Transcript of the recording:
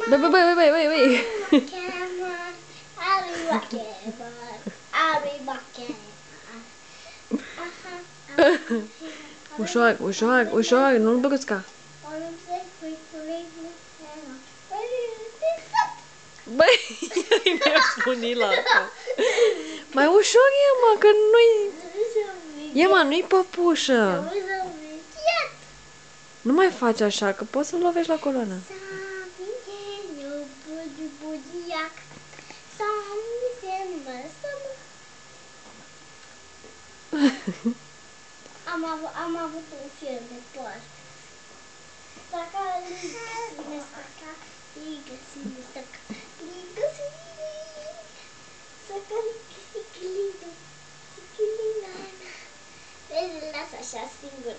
Băi. Ușor, nu-l brusca. Băi, mi-a spunit la asta. Mai ușor e, mă, că nu-i... E, mă, nu-i păpușă. Nu mai faci așa, că poți să-l lovești la coloană. Am avut un film de post. Saca, vezi, lasă așa singur.